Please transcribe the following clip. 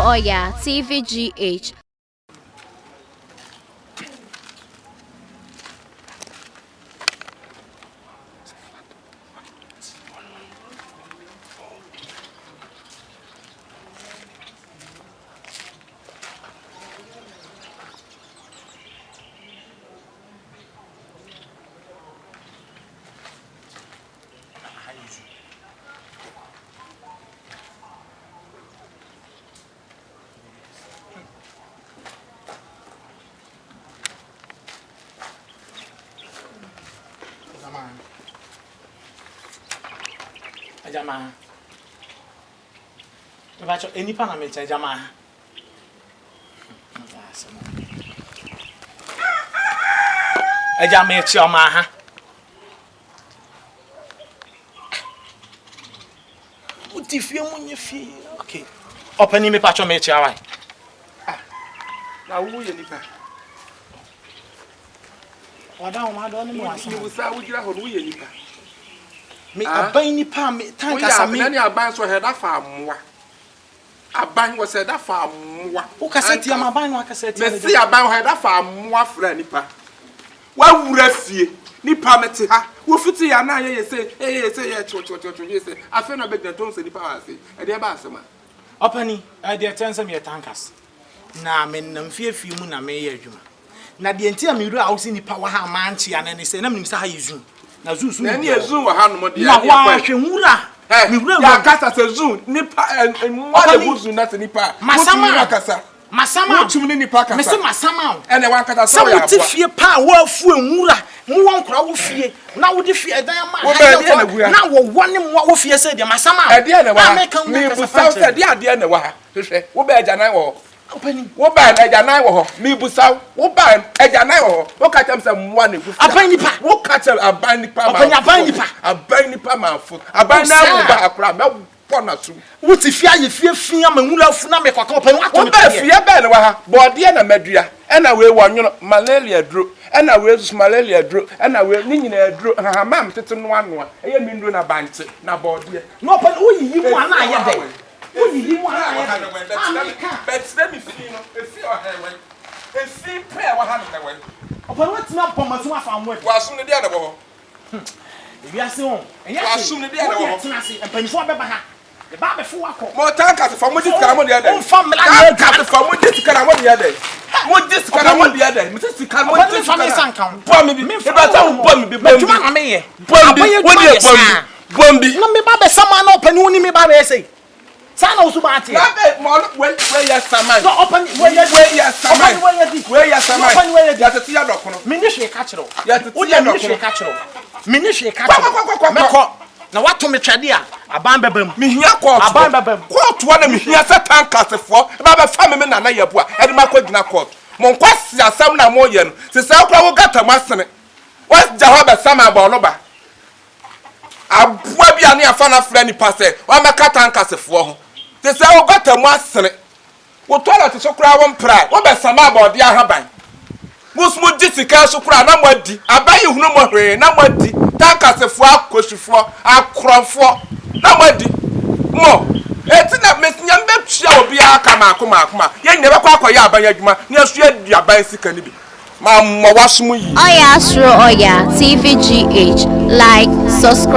Oya TVGH. Jama. Bacho eni pa na mecha jama. Ejama echi oma ha. Uti fie munye fie. Okay. Opani me pacho mechi awai. Na wo ye nipa. Wada o ma do ni mo Ni wusa wo gira ho no wo ye nipa. Me aban nipa me tanka sa me na ni aban so he da fa amwa aban wo se da fa amwa o kaseti am aban no kaseti me si aban he da fa amwa fra nipa wa wura fie nipa mete ha wo fiti ya na ye se ye cho ye se afa na be granton se nipa wa se e de ba asema opani e de tense me tankas na me nam fie mu na me ye adwuma na de enti am wura awsi nipa wa ha manchi ya na ne se na me nim sa ha yezu na zuzu na ni ezu wa hanom de ya wa hwewura mi wura ya kasa se zu nipa mwa de buzu na se nipa masama kasa masama wotum ni nipa kasa me se masama ene wan kasa so ya bo sa fie pa wa fu enwura mu won kora wo fie na wo de fie edan ma na wo wone mo wo fie se de masama e de na wa mi bu sa se de na wa hwehwe wo ba ajanan wo opani wo ba na ajanan wo mi bu sa wo ba ajanan wo wo ka tem se mwa ne gu aban nipa wo ka tem aban nipa ma opani aban nipa ma fu aban na wo ba akra me pona su wo ti fie aye fie ama nwura fu na me kwaka opani wa to wo ba fie ba na wa ha bode na madua ena we wo nwono malaria dro ena we sus malaria dro ena we ni nyina dro ha mam tete no ano eye mi ndro na bante na bode no opani wo yi mu ana aye de wo yi mu ana aye but let me feel no e feel o hewe e feel prayer wa ha na we opani what na poma so afa amwe wa sum ne dia na bo ebi ase won enya wa sum ne dia na bo tena ase empanifo abeba ha de ba be fo akọ mo tanka se fa mo jisikara mo dia de o fa mla na tanka se fa mo jisikara mo dia de mo jisikara mo dia de mo jisikara mo dia fa me sankan bo mi bi e ba ta bo mi bi bo mi tuma na me ye bombi wo dia bombi na me ba be sama na opani woni me ba be say sana usu ba ati na be mo we ya saman no opani we ya saman we ya saman opani we ya tete ya dokono me ni hwe ka kiro ya tete ya dokono ka kiro me ni hwe ka kiro me ko na wato me twade a aban bebam me hia court aban bebam court wa na me hia satan kasefo e ba be fa me na na yabu a e de makwa gina court mo nkwasi asam na mo ye no se se akwa wo gata masene was jahaba sama ba ono ba abua bia na afa na fra ni pase wa meka tan kasefo ho se se wo gata masene wo toilet so kura wo mpra wo be sama ba ode ahaban musmu jisika so kura na mwadi abayi hunu mo hwe na mwadi tankasefo akosifo akrofo na mwadi mo etina mesinya mbetwa obi aka makoma ye nyebe kwa akoya abanya adwuma ne asu aduaban sika ni bi ma mo wasum yi Oya TVGH, like, subscribe.